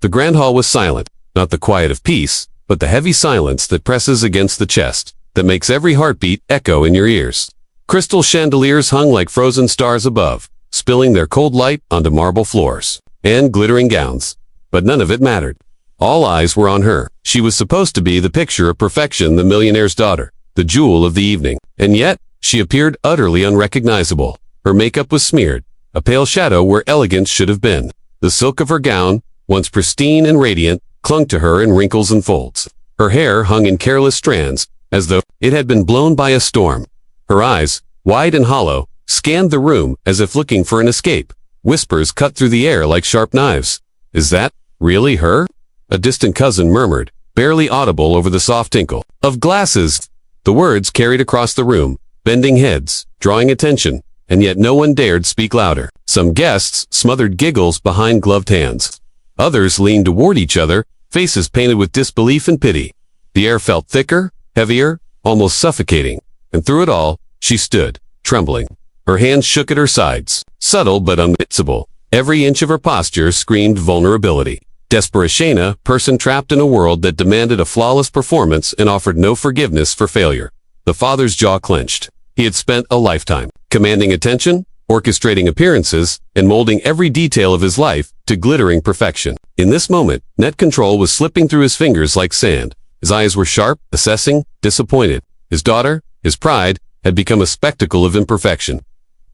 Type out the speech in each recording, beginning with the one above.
The grand hall was silent, not the quiet of peace, but the heavy silence that presses against the chest, that makes every heartbeat echo in your ears. Crystal chandeliers hung like frozen stars above, spilling their cold light onto marble floors and glittering gowns. But none of it mattered. All eyes were on her. She was supposed to be the picture of perfection, the millionaire's daughter, the jewel of the evening. And yet, she appeared utterly unrecognizable. Her makeup was smeared, a pale shadow where elegance should have been. The silk of her gown, once pristine and radiant, clung to her in wrinkles and folds. Her hair hung in careless strands, as though it had been blown by a storm. Her eyes, wide and hollow, scanned the room as if looking for an escape. Whispers cut through the air like sharp knives. "Is that really her?" a distant cousin murmured, barely audible over the soft tinkle of glasses. The words carried across the room, bending heads, drawing attention, and yet no one dared speak louder. Some guests smothered giggles behind gloved hands. Others leaned toward each other, faces painted with disbelief and pity. The air felt thicker, heavier, almost suffocating, and through it all, she stood, trembling. Her hands shook at her sides, subtle but unmissable. Every inch of her posture screamed vulnerability. Desperation, a person trapped in a world that demanded a flawless performance and offered no forgiveness for failure. The father's jaw clenched. He had spent a lifetime commanding attention, orchestrating appearances, and molding every detail of his life to glittering perfection. In this moment, net control was slipping through his fingers like sand. His eyes were sharp, assessing, disappointed. His daughter, his pride, had become a spectacle of imperfection.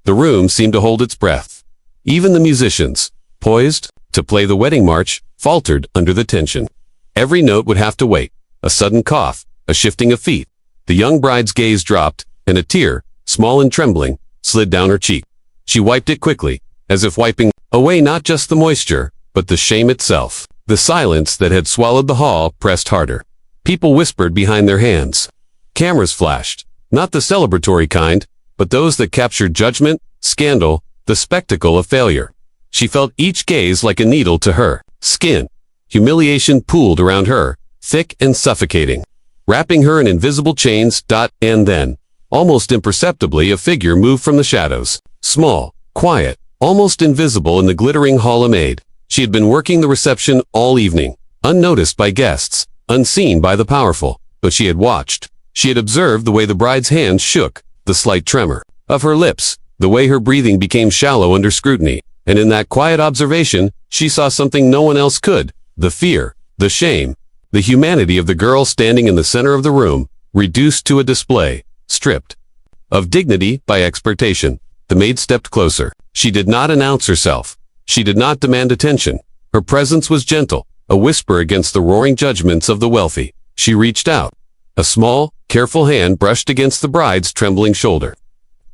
The room seemed to hold its breath. Even the musicians, poised to play the wedding march, faltered under the tension. Every note would have to wait. A sudden cough, a shifting of feet. The young bride's gaze dropped, and a tear, small and trembling, slid down her cheek. She wiped it quickly, as if wiping away not just the moisture, but the shame itself. The silence that had swallowed the hall pressed harder. People whispered behind their hands. Cameras flashed, not the celebratory kind, but those that captured judgment, scandal, the spectacle of failure. She felt each gaze like a needle to her skin. Humiliation pooled around her, thick and suffocating, wrapping her in invisible chains. And then, almost imperceptibly, a figure moved from the shadows. Small, quiet, almost invisible in the glittering hall of Maid. She had been working the reception all evening, unnoticed by guests, unseen by the powerful. But she had watched. She had observed the way the bride's hands shook, the slight tremor of her lips, the way her breathing became shallow under scrutiny. And in that quiet observation, she saw something no one else could. The fear, the shame, the humanity of the girl standing in the center of the room, reduced to a display, stripped of dignity by expectation. The maid stepped closer. She did not announce herself. She did not demand attention. Her presence was gentle, a whisper against the roaring judgments of the wealthy. She reached out. A small, careful hand brushed against the bride's trembling shoulder.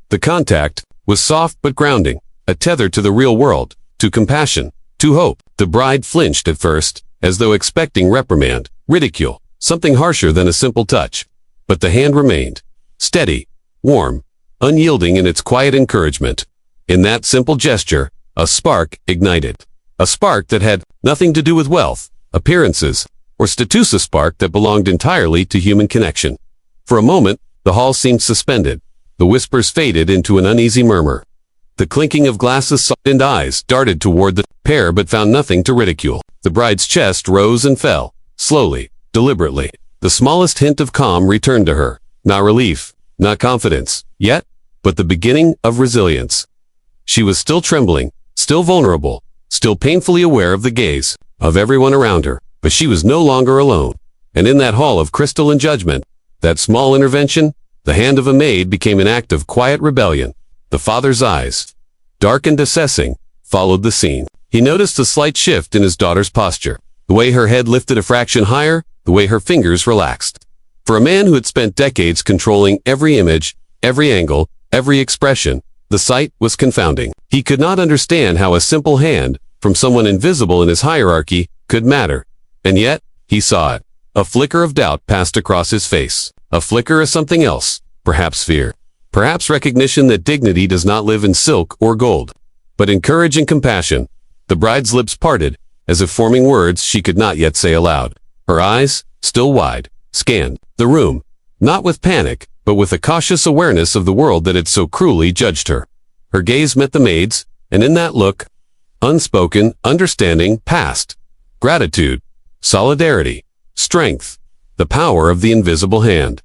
The contact was soft but grounding, a tether to the real world, to compassion, to hope. The bride flinched at first, as though expecting reprimand, ridicule, something harsher than a simple touch. But the hand remained, steady, warm, unyielding in its quiet encouragement. In that simple gesture, a spark ignited. A spark that had nothing to do with wealth, appearances, or status, a spark that belonged entirely to human connection. For a moment, the hall seemed suspended. The whispers faded into an uneasy murmur. The clinking of glasses and eyes darted toward the pair but found nothing to ridicule. The bride's chest rose and fell, slowly, deliberately. The smallest hint of calm returned to her. Not relief, not confidence, yet, but the beginning of resilience. She was still trembling, still vulnerable, still painfully aware of the gaze of everyone around her, but she was no longer alone. And in that hall of crystal and judgment, that small intervention, the hand of a maid became an act of quiet rebellion. The father's eyes, dark and assessing, followed the scene. He noticed a slight shift in his daughter's posture, the way her head lifted a fraction higher, the way her fingers relaxed. For a man who had spent decades controlling every image, every angle, every expression, the sight was confounding. He could not understand how a simple hand, from someone invisible in his hierarchy, could matter. And yet, he saw it. A flicker of doubt passed across his face. A flicker of something else, perhaps fear. Perhaps recognition that dignity does not live in silk or gold, but in courage and compassion. The bride's lips parted, as if forming words she could not yet say aloud. Her eyes, still wide, scanned the room, not with panic, but with a cautious awareness of the world that had so cruelly judged her. Her gaze met the maid's, and in that look, unspoken, understanding passed. gratitude, solidarity, strength, the power of the invisible hand.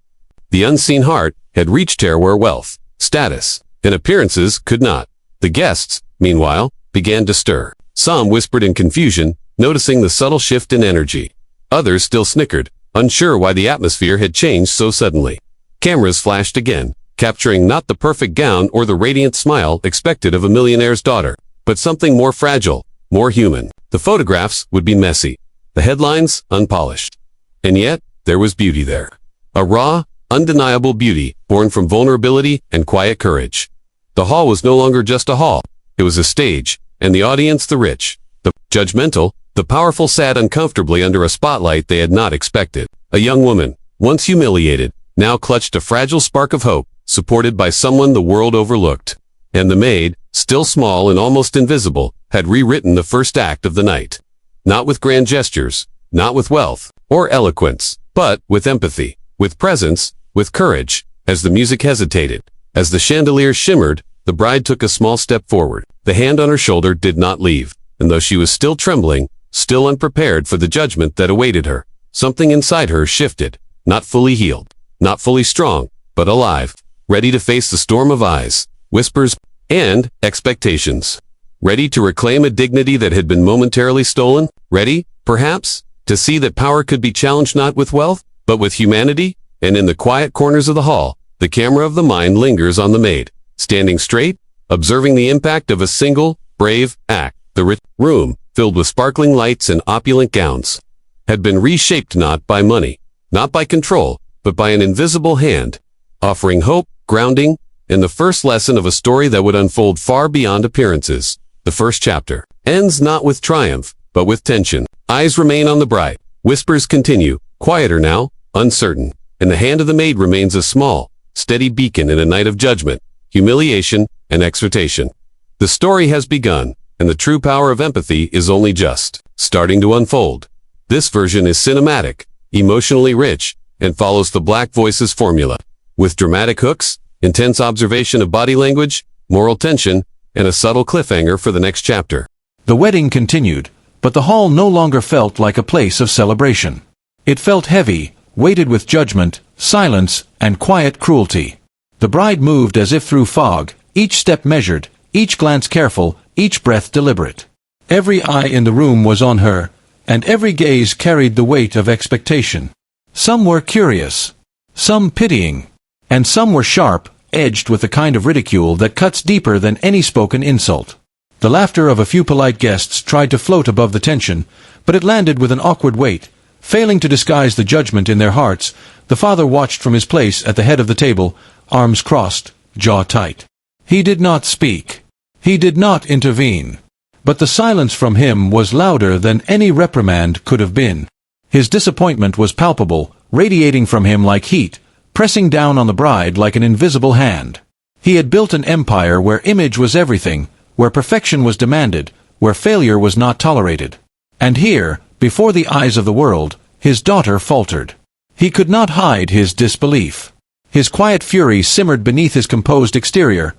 The unseen heart had reached her where wealth, status, and appearances could not. The guests, meanwhile, began to stir. Some whispered in confusion, noticing the subtle shift in energy. Others still snickered, unsure why the atmosphere had changed so suddenly. Cameras flashed again, capturing not the perfect gown or the radiant smile expected of a millionaire's daughter, but something more fragile, more human. The photographs would be messy, the headlines unpolished. And yet, there was beauty there. A raw, undeniable beauty, born from vulnerability and quiet courage. The hall was no longer just a hall. It was a stage, and the audience the rich, the judgmental, the powerful sat uncomfortably under a spotlight they had not expected. A young woman, once humiliated, now clutched a fragile spark of hope, supported by someone the world overlooked. And the maid, still small and almost invisible, had rewritten the first act of the night. Not with grand gestures, not with wealth or eloquence, but with empathy, with presence, with courage. As the music hesitated, as the chandelier shimmered, the bride took a small step forward. The hand on her shoulder did not leave, and though she was still trembling, still unprepared for the judgment that awaited her, something inside her shifted, not fully healed, not fully strong, but alive, ready to face the storm of eyes, whispers, and expectations. Ready to reclaim a dignity that had been momentarily stolen? Ready, perhaps, to see that power could be challenged not with wealth, but with humanity? And in the quiet corners of the hall, the camera of the mind lingers on the maid, standing straight, observing the impact of a single, brave act. The rich room, filled with sparkling lights and opulent gowns, had been reshaped not by money, not by control, but by an invisible hand, offering hope, grounding, and the first lesson of a story that would unfold far beyond appearances. The first chapter ends not with triumph, but with tension. Eyes remain on the bride. Whispers continue, quieter now, uncertain, and the hand of the maid remains a small, steady beacon in a night of judgment, humiliation, and exhortation. The story has begun, and the true power of empathy is only just starting to unfold. This version is cinematic, emotionally rich, and follows the Black Voices formula, with dramatic hooks, intense observation of body language, moral tension, and a subtle cliffhanger for the next chapter. The wedding continued, but the hall no longer felt like a place of celebration. It felt heavy, weighted with judgment, silence, and quiet cruelty. The bride moved as if through fog, each step measured, each glance careful, each breath deliberate. Every eye in the room was on her, and every gaze carried the weight of expectation. Some were curious, some pitying, and some were sharp, edged with the kind of ridicule that cuts deeper than any spoken insult. The laughter of a few polite guests tried to float above the tension, but it landed with an awkward weight. Failing to disguise the judgment in their hearts, the father watched from his place at the head of the table, arms crossed, jaw tight. He did not speak. He did not intervene. But the silence from him was louder than any reprimand could have been. His disappointment was palpable, radiating from him like heat, pressing down on the bride like an invisible hand. He had built an empire where image was everything, where perfection was demanded, where failure was not tolerated. And here, before the eyes of the world, his daughter faltered. He could not hide his disbelief. His quiet fury simmered beneath his composed exterior.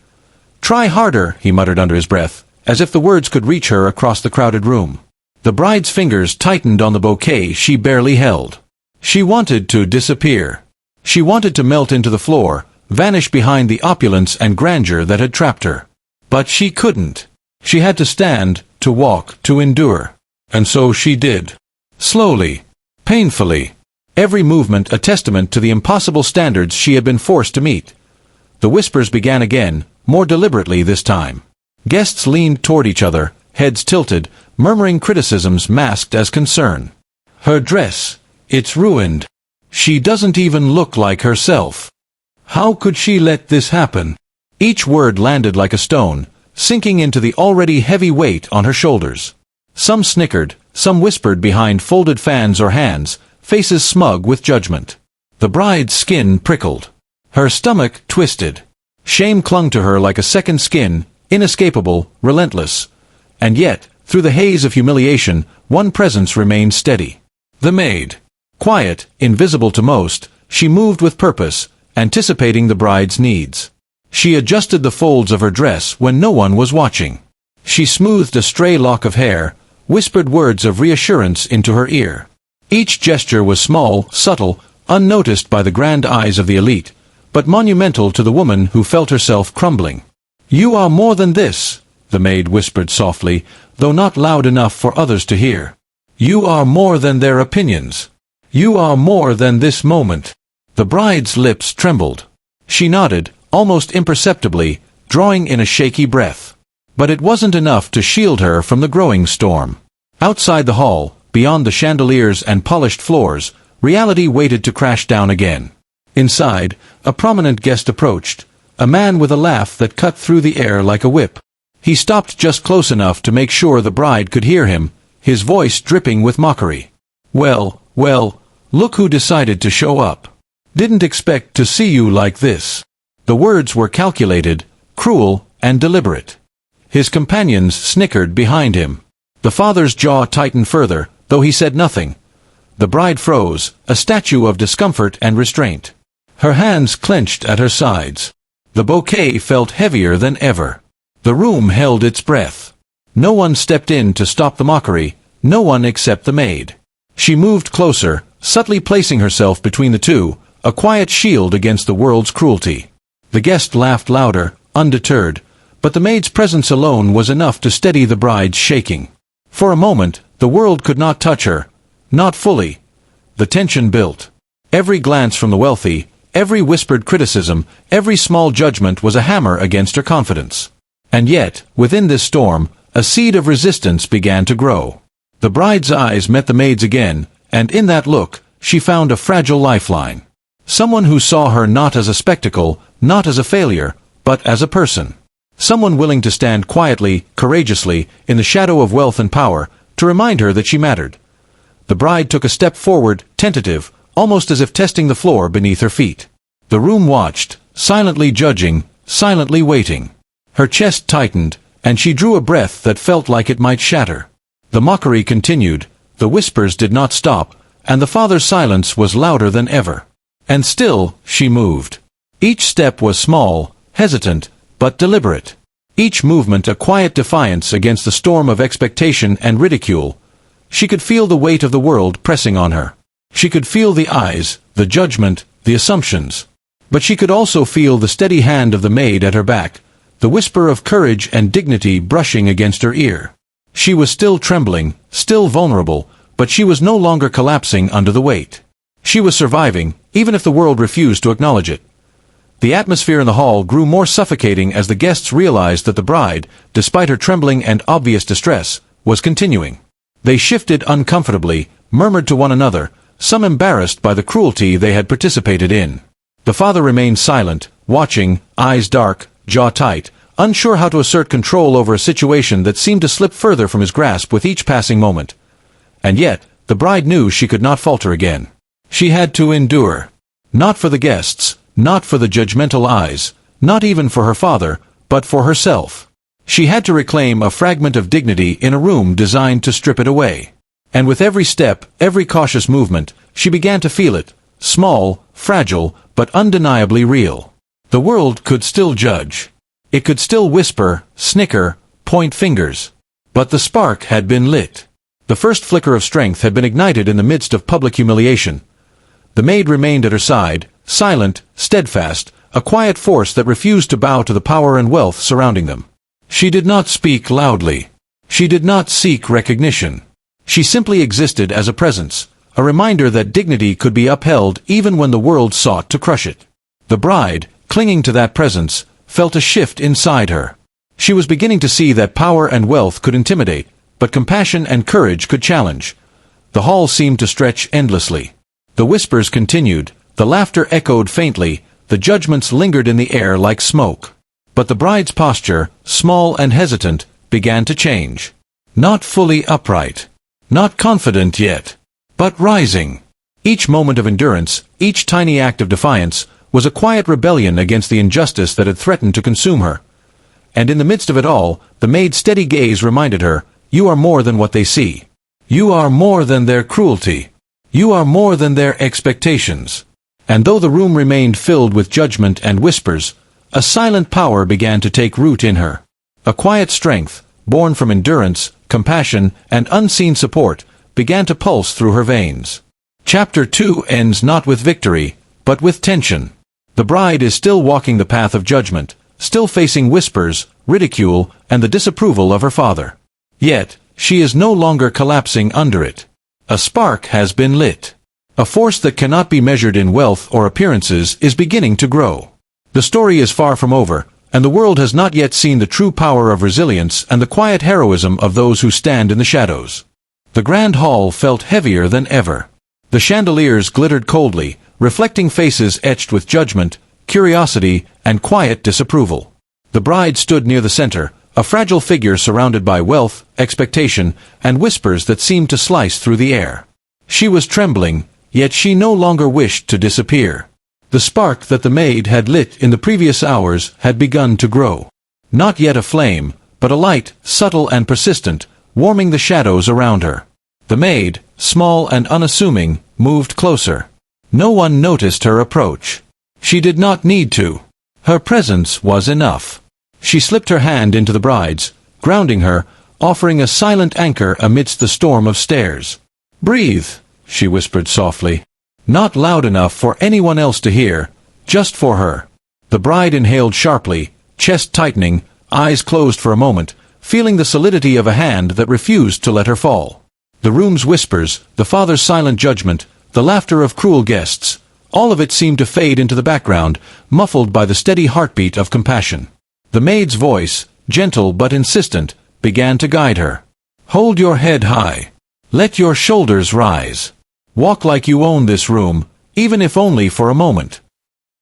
"Try harder," he muttered under his breath, as if the words could reach her across the crowded room. The bride's fingers tightened on the bouquet she barely held. She wanted to disappear. She wanted to melt into the floor, vanish behind the opulence and grandeur that had trapped her. But she couldn't. She had to stand, to walk, to endure. And so she did. Slowly, painfully, every movement a testament to the impossible standards she had been forced to meet. The whispers began again, more deliberately this time. Guests leaned toward each other, heads tilted, murmuring criticisms masked as concern. "Her dress, it's ruined. She doesn't even look like herself. How could she let this happen?" Each word landed like a stone, sinking into the already heavy weight on her shoulders. Some snickered, some whispered behind folded fans or hands, faces smug with judgment. The bride's skin prickled. Her stomach twisted. Shame clung to her like a second skin, inescapable, relentless. And yet, through the haze of humiliation, one presence remained steady. The maid. Quiet, invisible to most, she moved with purpose, anticipating the bride's needs. She adjusted the folds of her dress when no one was watching. She smoothed a stray lock of hair, whispered words of reassurance into her ear. Each gesture was small, subtle, unnoticed by the grand eyes of the elite, but monumental to the woman who felt herself crumbling. "You are more than this," the maid whispered softly, though not loud enough for others to hear. "You are more than their opinions. You are more than this moment." The bride's lips trembled. She nodded, almost imperceptibly, drawing in a shaky breath. But it wasn't enough to shield her from the growing storm. Outside the hall, beyond the chandeliers and polished floors, reality waited to crash down again. Inside, a prominent guest approached, a man with a laugh that cut through the air like a whip. He stopped just close enough to make sure the bride could hear him, his voice dripping with mockery. Well, look who decided to show up. Didn't expect to see you like this." The words were calculated, cruel, and deliberate. His companions snickered behind him. The father's jaw tightened further, though he said nothing. The bride froze, a statue of discomfort and restraint. Her hands clenched at her sides. The bouquet felt heavier than ever. The room held its breath. No one stepped in to stop the mockery, no one except the maid. She moved closer, subtly placing herself between the two, a quiet shield against the world's cruelty. The guest laughed louder, undeterred, but the maid's presence alone was enough to steady the bride's shaking. For a moment, the world could not touch her. Not fully. The tension built. Every glance from the wealthy, every whispered criticism, every small judgment was a hammer against her confidence. And yet, within this storm, a seed of resistance began to grow. The bride's eyes met the maid's again, and in that look, she found a fragile lifeline. Someone who saw her not as a spectacle, not as a failure, but as a person. Someone willing to stand quietly, courageously, in the shadow of wealth and power, to remind her that she mattered. The bride took a step forward, tentative, almost as if testing the floor beneath her feet. The room watched, silently judging, silently waiting. Her chest tightened, and she drew a breath that felt like it might shatter. The mockery continued, the whispers did not stop, and the father's silence was louder than ever. And still, she moved. Each step was small, hesitant, but deliberate. Each movement a quiet defiance against the storm of expectation and ridicule. She could feel the weight of the world pressing on her. She could feel the eyes, the judgment, the assumptions. But she could also feel the steady hand of the maid at her back, the whisper of courage and dignity brushing against her ear. She was still trembling, still vulnerable, but she was no longer collapsing under the weight. She was surviving, even if the world refused to acknowledge it. The atmosphere in the hall grew more suffocating as the guests realized that the bride, despite her trembling and obvious distress, was continuing. They shifted uncomfortably, murmured to one another, some embarrassed by the cruelty they had participated in. The father remained silent, watching, eyes dark, jaw tight, unsure how to assert control over a situation that seemed to slip further from his grasp with each passing moment. And yet, the bride knew she could not falter again. She had to endure. Not for the guests, not for the judgmental eyes, not even for her father, but for herself. She had to reclaim a fragment of dignity in a room designed to strip it away. And with every step, every cautious movement, she began to feel it, small, fragile, but undeniably real. The world could still judge. It could still whisper, snicker, point fingers. But the spark had been lit. The first flicker of strength had been ignited in the midst of public humiliation. The maid remained at her side, silent, steadfast, a quiet force that refused to bow to the power and wealth surrounding them. She did not speak loudly. She did not seek recognition. She simply existed as a presence, a reminder that dignity could be upheld even when the world sought to crush it. The bride, clinging to that presence, felt a shift inside her. She was beginning to see that power and wealth could intimidate, but compassion and courage could challenge. The hall seemed to stretch endlessly. The whispers continued, the laughter echoed faintly, the judgments lingered in the air like smoke. But the bride's posture, small and hesitant, began to change. Not fully upright. Not confident yet. But rising. Each moment of endurance, each tiny act of defiance, was a quiet rebellion against the injustice that had threatened to consume her. And in the midst of it all, the maid's steady gaze reminded her, you are more than what they see. You are more than their cruelty. You are more than their expectations. And though the room remained filled with judgment and whispers, a silent power began to take root in her. A quiet strength, born from endurance, compassion, and unseen support, began to pulse through her veins. Chapter 2 ends not with victory, but with tension. The bride is still walking the path of judgment, still facing whispers, ridicule, and the disapproval of her father. Yet, she is no longer collapsing under it. A spark has been lit. A force that cannot be measured in wealth or appearances is beginning to grow. The story is far from over, and the world has not yet seen the true power of resilience and the quiet heroism of those who stand in the shadows. The grand hall felt heavier than ever. The chandeliers glittered coldly, reflecting faces etched with judgment, curiosity, and quiet disapproval. The bride stood near the center, a fragile figure surrounded by wealth, expectation, and whispers that seemed to slice through the air. She was trembling, yet she no longer wished to disappear. The spark that the maid had lit in the previous hours had begun to grow. Not yet a flame, but a light, subtle and persistent, warming the shadows around her. The maid, small and unassuming, moved closer. No one noticed her approach. She did not need to. Her presence was enough. She slipped her hand into the bride's, grounding her, offering a silent anchor amidst the storm of stares. "Breathe," she whispered softly. Not loud enough for anyone else to hear, just for her. The bride inhaled sharply, chest tightening, eyes closed for a moment, feeling the solidity of a hand that refused to let her fall. The room's whispers, the father's silent judgment, the laughter of cruel guests, all of it seemed to fade into the background, muffled by the steady heartbeat of compassion. The maid's voice, gentle but insistent, began to guide her. "Hold your head high. Let your shoulders rise. Walk like you own this room, even if only for a moment."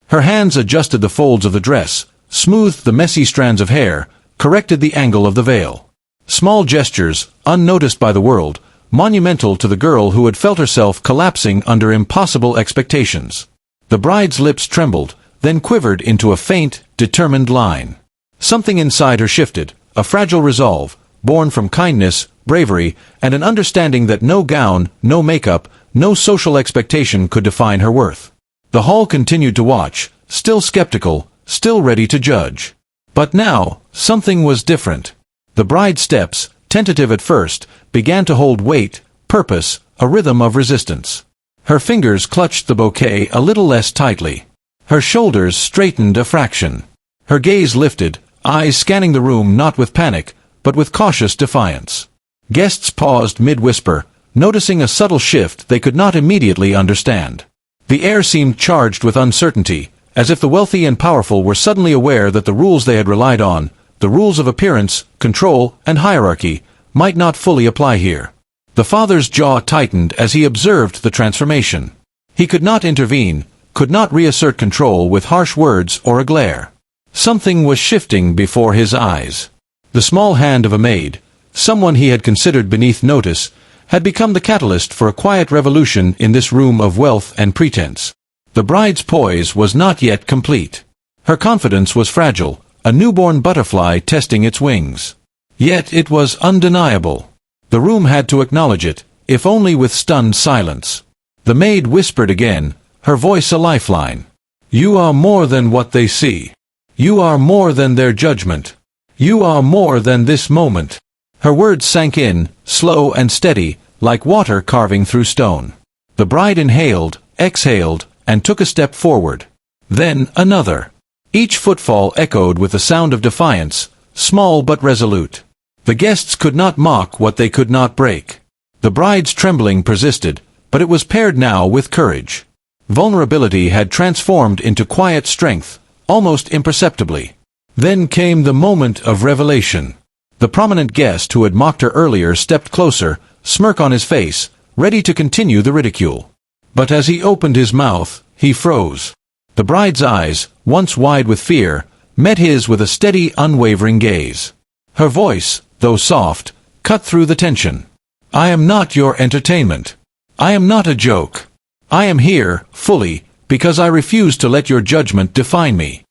Her hands adjusted the folds of the dress, smoothed the messy strands of hair, corrected the angle of the veil. Small gestures, unnoticed by the world, monumental to the girl who had felt herself collapsing under impossible expectations. The bride's lips trembled, then quivered into a faint, determined line. Something inside her shifted, a fragile resolve, born from kindness, bravery, and an understanding that no gown, no makeup, no social expectation could define her worth. The hall continued to watch, still skeptical, still ready to judge. But now, something was different. The bride's steps, tentative at first, began to hold weight, purpose, a rhythm of resistance. Her fingers clutched the bouquet a little less tightly. Her shoulders straightened a fraction. Her gaze lifted, eyes scanning the room not with panic, but with cautious defiance. Guests paused mid-whisper, noticing a subtle shift they could not immediately understand. The air seemed charged with uncertainty, as if the wealthy and powerful were suddenly aware that the rules they had relied on, the rules of appearance, control, and hierarchy, might not fully apply here. The father's jaw tightened as he observed the transformation. He could not intervene, could not reassert control with harsh words or a glare. Something was shifting before his eyes. The small hand of a maid, someone he had considered beneath notice, had become the catalyst for a quiet revolution in this room of wealth and pretense. The bride's poise was not yet complete. Her confidence was fragile, a newborn butterfly testing its wings. Yet it was undeniable. The room had to acknowledge it, if only with stunned silence. The maid whispered again, her voice a lifeline. "You are more than what they see. You are more than their judgment. You are more than this moment." Her words sank in, slow and steady, like water carving through stone. The bride inhaled, exhaled, and took a step forward. Then another. Each footfall echoed with the sound of defiance, small but resolute. The guests could not mock what they could not break. The bride's trembling persisted, but it was paired now with courage. Vulnerability had transformed into quiet strength, almost imperceptibly. Then came the moment of revelation. The prominent guest who had mocked her earlier stepped closer, smirk on his face, ready to continue the ridicule. But as he opened his mouth, he froze. The bride's eyes, once wide with fear, met his with a steady, unwavering gaze. Her voice, though soft, cut through the tension. "I am not your entertainment. I am not a joke. I am here, fully, because I refuse to let your judgment define me."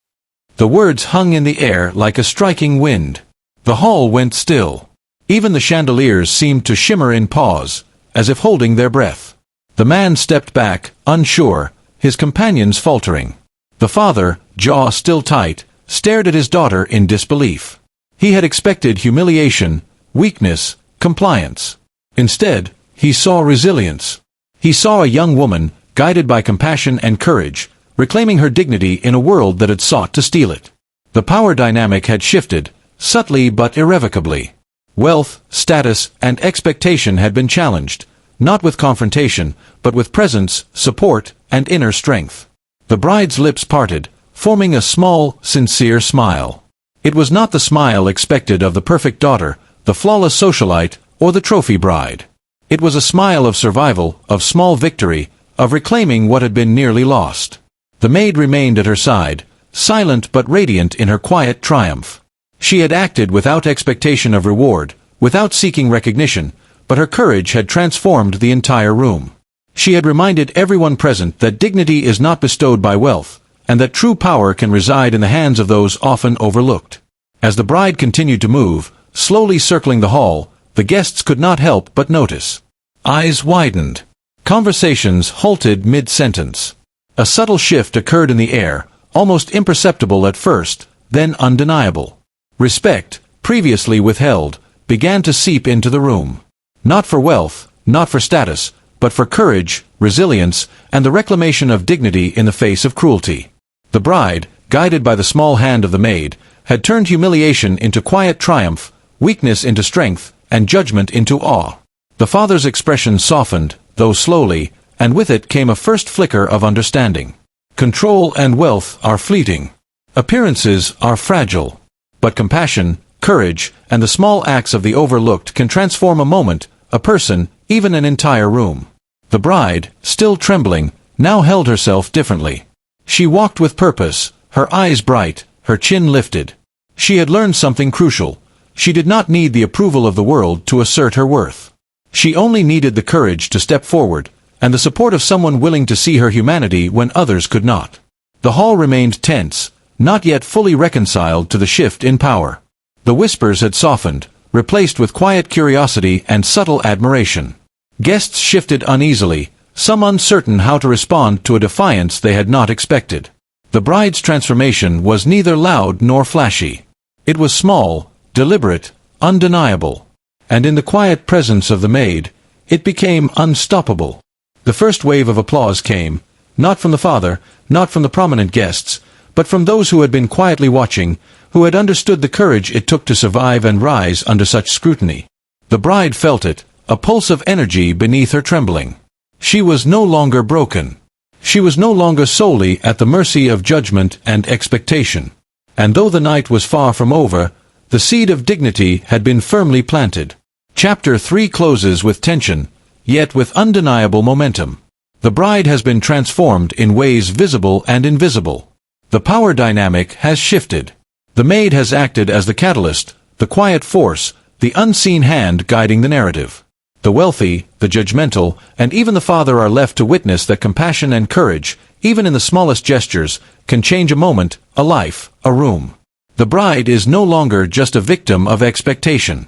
The words hung in the air like a striking wind. The hall went still. Even the chandeliers seemed to shimmer in pause, as if holding their breath. The man stepped back, unsure, his companions faltering. The father, jaw still tight, stared at his daughter in disbelief. He had expected humiliation, weakness, compliance. Instead, he saw resilience. He saw a young woman, guided by compassion and courage, reclaiming her dignity in a world that had sought to steal it. The power dynamic had shifted, subtly but irrevocably. Wealth, status, and expectation had been challenged, not with confrontation, but with presence, support, and inner strength. The bride's lips parted, forming a small, sincere smile. It was not the smile expected of the perfect daughter, the flawless socialite, or the trophy bride. It was a smile of survival, of small victory, of reclaiming what had been nearly lost. The maid remained at her side, silent but radiant in her quiet triumph. She had acted without expectation of reward, without seeking recognition, but her courage had transformed the entire room. She had reminded everyone present that dignity is not bestowed by wealth, and that true power can reside in the hands of those often overlooked. As the bride continued to move, slowly circling the hall, the guests could not help but notice. Eyes widened. Conversations halted mid-sentence. A subtle shift occurred in the air, almost imperceptible at first, then undeniable. Respect, previously withheld, began to seep into the room. Not for wealth, not for status, but for courage, resilience, and the reclamation of dignity in the face of cruelty. The bride, guided by the small hand of the maid, had turned humiliation into quiet triumph, weakness into strength, and judgment into awe. The father's expression softened, though slowly, and with it came a first flicker of understanding. Control and wealth are fleeting. Appearances are fragile. But compassion, courage, and the small acts of the overlooked can transform a moment, a person, even an entire room. The bride, still trembling, now held herself differently. She walked with purpose, her eyes bright, her chin lifted. She had learned something crucial. She did not need the approval of the world to assert her worth. She only needed the courage to step forward, and the support of someone willing to see her humanity when others could not. The hall remained tense, not yet fully reconciled to the shift in power. The whispers had softened, replaced with quiet curiosity and subtle admiration. Guests shifted uneasily, some uncertain how to respond to a defiance they had not expected. The bride's transformation was neither loud nor flashy. It was small, deliberate, undeniable. And in the quiet presence of the maid, it became unstoppable. The first wave of applause came, not from the father, not from the prominent guests, but from those who had been quietly watching, who had understood the courage it took to survive and rise under such scrutiny. The bride felt it, a pulse of energy beneath her trembling. She was no longer broken. She was no longer solely at the mercy of judgment and expectation. And though the night was far from over, the seed of dignity had been firmly planted. Chapter 3 closes with tension, yet with undeniable momentum. The bride has been transformed in ways visible and invisible. The power dynamic has shifted. The maid has acted as the catalyst, the quiet force, the unseen hand guiding the narrative. The wealthy, the judgmental, and even the father are left to witness that compassion and courage, even in the smallest gestures, can change a moment, a life, a room. The bride is no longer just a victim of expectation.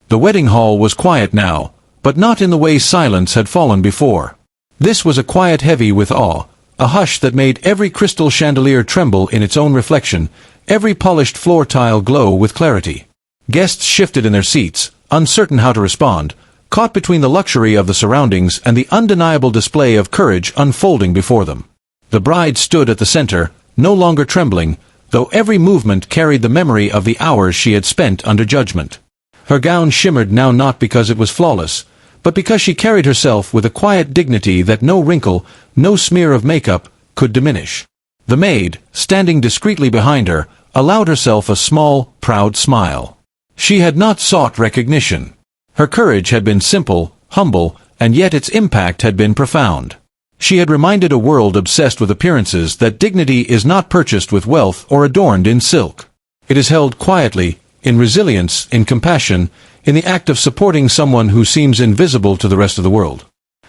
The wedding hall was quiet now, but not in the way silence had fallen before. This was a quiet heavy with awe, a hush that made every crystal chandelier tremble in its own reflection, every polished floor tile glow with clarity. Guests shifted in their seats, uncertain how to respond, caught between the luxury of the surroundings and the undeniable display of courage unfolding before them. The bride stood at the center, no longer trembling, though every movement carried the memory of the hours she had spent under judgment. Her gown shimmered now not because it was flawless, but because she carried herself with a quiet dignity that no wrinkle, no smear of makeup, could diminish. The maid, standing discreetly behind her, allowed herself a small, proud smile. She had not sought recognition. Her courage had been simple, humble, and yet its impact had been profound. She had reminded a world obsessed with appearances that dignity is not purchased with wealth or adorned in silk. It is held quietly, in resilience, in compassion, in the act of supporting someone who seems invisible to the rest of the world.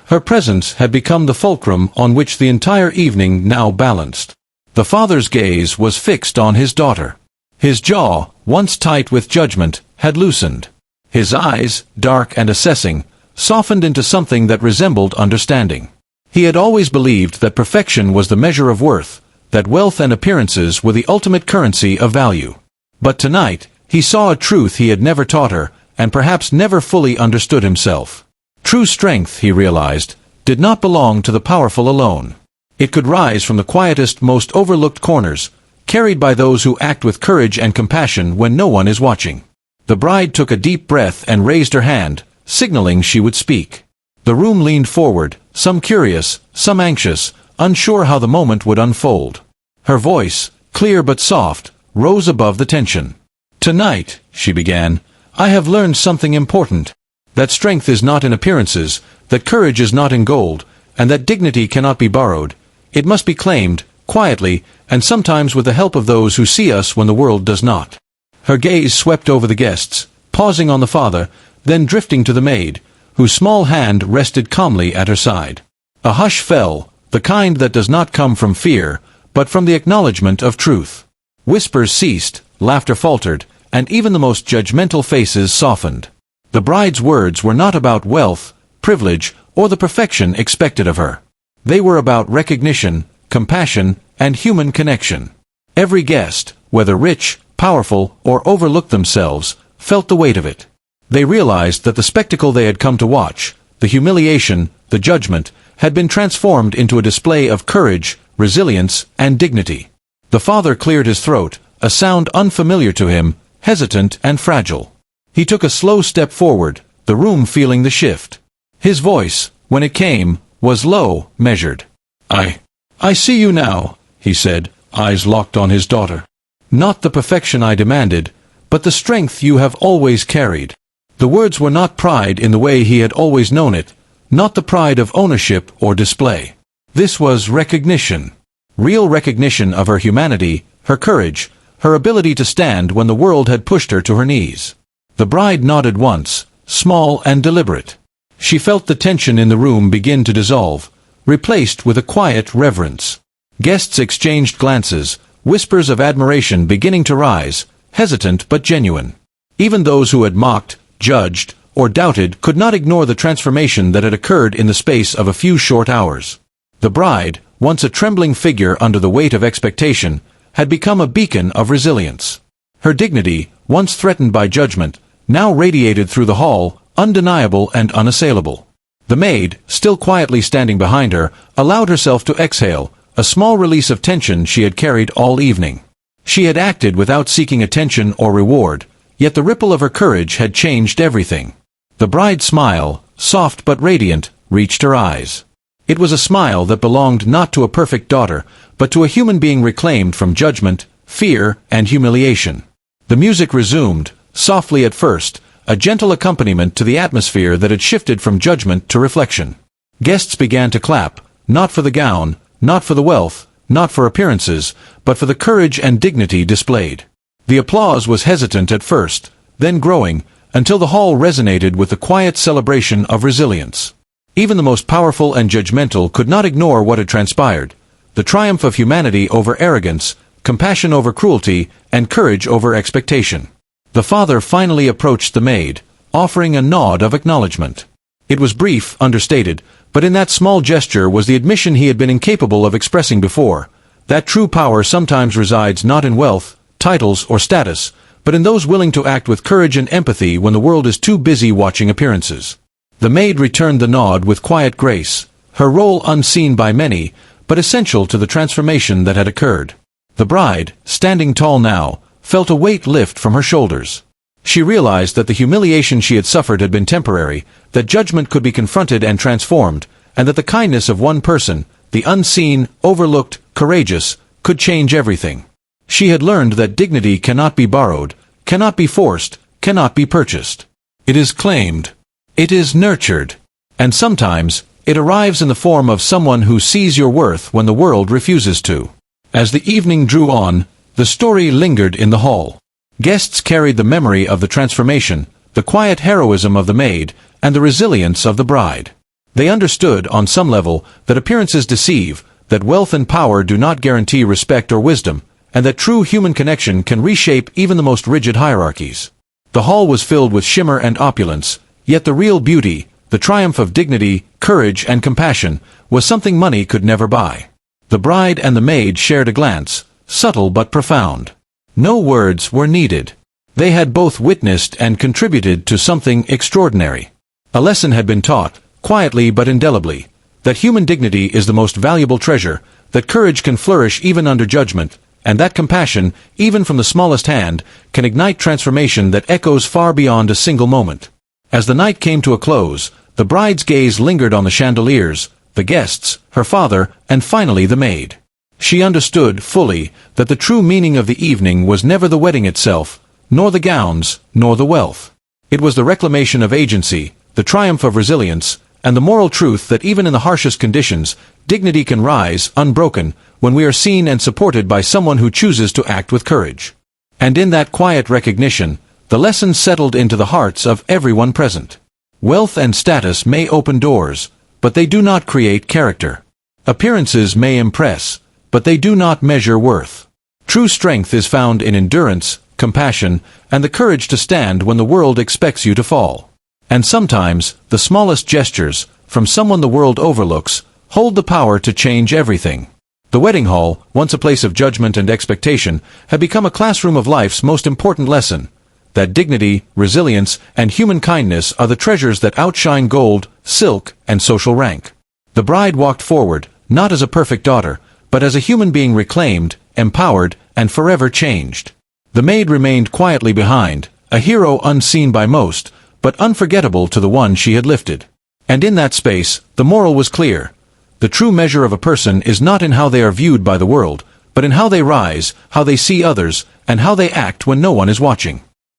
Her presence had become the fulcrum on which the entire evening now balanced. The father's gaze was fixed on his daughter. His jaw, once tight with judgment, had loosened. His eyes, dark and assessing, softened into something that resembled understanding. He had always believed that perfection was the measure of worth, that wealth and appearances were the ultimate currency of value. But tonight, He saw a truth he had never taught her, and perhaps never fully understood himself. True strength, he realized, did not belong to the powerful alone. It could rise from the quietest, most overlooked corners, carried by those who act with courage and compassion when no one is watching. The bride took a deep breath and raised her hand, signaling she would speak. The room leaned forward, some curious, some anxious, unsure how the moment would unfold. Her voice, clear but soft, rose above the tension. "Tonight," she began, "I have learned something important. That strength is not in appearances, that courage is not in gold, and that dignity cannot be borrowed. It must be claimed, quietly, and sometimes with the help of those who see us when the world does not." Her gaze swept over the guests, pausing on the father, then drifting to the maid, whose small hand rested calmly at her side. A hush fell, the kind that does not come from fear, but from the acknowledgement of truth. Whispers ceased, laughter faltered, and even the most judgmental faces softened. The bride's words were not about wealth, privilege, or the perfection expected of her. They were about recognition, compassion, and human connection. Every guest, whether rich, powerful, or overlooked themselves, felt the weight of it. They realized that the spectacle they had come to watch, the humiliation, the judgment, had been transformed into a display of courage, resilience, and dignity. The father cleared his throat, a sound unfamiliar to him, hesitant and fragile. He took a slow step forward, the room feeling the shift. His voice, when it came, was low, measured. I see you now," he said, eyes locked on his daughter. "Not the perfection I demanded, but the strength you have always carried." The words were not pride in the way he had always known it, not the pride of ownership or display. This was recognition. Real recognition of her humanity, her courage, her ability to stand when the world had pushed her to her knees. The bride nodded once, small and deliberate. She felt the tension in the room begin to dissolve, replaced with a quiet reverence. Guests exchanged glances, whispers of admiration beginning to rise, hesitant but genuine. Even those who had mocked, judged, or doubted could not ignore the transformation that had occurred in the space of a few short hours. The bride, once a trembling figure under the weight of expectation, had become a beacon of resilience. Her dignity, once threatened by judgment, now radiated through the hall, undeniable and unassailable. The maid, still quietly standing behind her, allowed herself to exhale, a small release of tension she had carried all evening. She had acted without seeking attention or reward, yet the ripple of her courage had changed everything. The bride's smile, soft but radiant, reached her eyes. It was a smile that belonged not to a perfect daughter, but to a human being reclaimed from judgment, fear, and humiliation. The music resumed, softly at first, a gentle accompaniment to the atmosphere that had shifted from judgment to reflection. Guests began to clap, not for the gown, not for the wealth, not for appearances, but for the courage and dignity displayed. The applause was hesitant at first, then growing, until the hall resonated with the quiet celebration of resilience. Even the most powerful and judgmental could not ignore what had transpired, the triumph of humanity over arrogance, compassion over cruelty, and courage over expectation. The father finally approached the maid, offering a nod of acknowledgement. It was brief, understated, but in that small gesture was the admission he had been incapable of expressing before, that true power sometimes resides not in wealth, titles, or status, but in those willing to act with courage and empathy when the world is too busy watching appearances. The maid returned the nod with quiet grace, her role unseen by many, but essential to the transformation that had occurred. The bride, standing tall now, felt a weight lift from her shoulders. She realized that the humiliation she had suffered had been temporary, that judgment could be confronted and transformed, and that the kindness of one person, the unseen, overlooked, courageous, could change everything. She had learned that dignity cannot be borrowed, cannot be forced, cannot be purchased. It is claimed. It is nurtured. And sometimes, it arrives in the form of someone who sees your worth when the world refuses to. As the evening drew on, the story lingered in the hall. Guests carried the memory of the transformation, the quiet heroism of the maid, and the resilience of the bride. They understood, on some level, that appearances deceive, that wealth and power do not guarantee respect or wisdom, and that true human connection can reshape even the most rigid hierarchies. The hall was filled with shimmer and opulence, yet the real beauty, the triumph of dignity, courage, and compassion, was something money could never buy. The bride and the maid shared a glance, subtle but profound. No words were needed. They had both witnessed and contributed to something extraordinary. A lesson had been taught, quietly but indelibly, that human dignity is the most valuable treasure, that courage can flourish even under judgment, and that compassion, even from the smallest hand, can ignite transformation that echoes far beyond a single moment. As the night came to a close, the bride's gaze lingered on the chandeliers, the guests, her father, and finally the maid. She understood, fully, that the true meaning of the evening was never the wedding itself, nor the gowns, nor the wealth. It was the reclamation of agency, the triumph of resilience, and the moral truth that even in the harshest conditions, dignity can rise, unbroken, when we are seen and supported by someone who chooses to act with courage. And in that quiet recognition, the lesson settled into the hearts of everyone present. Wealth and status may open doors, but they do not create character. Appearances may impress, but they do not measure worth. True strength is found in endurance, compassion, and the courage to stand when the world expects you to fall. And sometimes, the smallest gestures, from someone the world overlooks, hold the power to change everything. The wedding hall, once a place of judgment and expectation, had become a classroom of life's most important lesson, that dignity, resilience, and human kindness are the treasures that outshine gold, silk, and social rank. The bride walked forward, not as a perfect daughter, but as a human being reclaimed, empowered, and forever changed. The maid remained quietly behind, a hero unseen by most, but unforgettable to the one she had lifted. And in that space, the moral was clear. The true measure of a person is not in how they are viewed by the world, but in how they rise, how they see others, and how they act when no one is watching.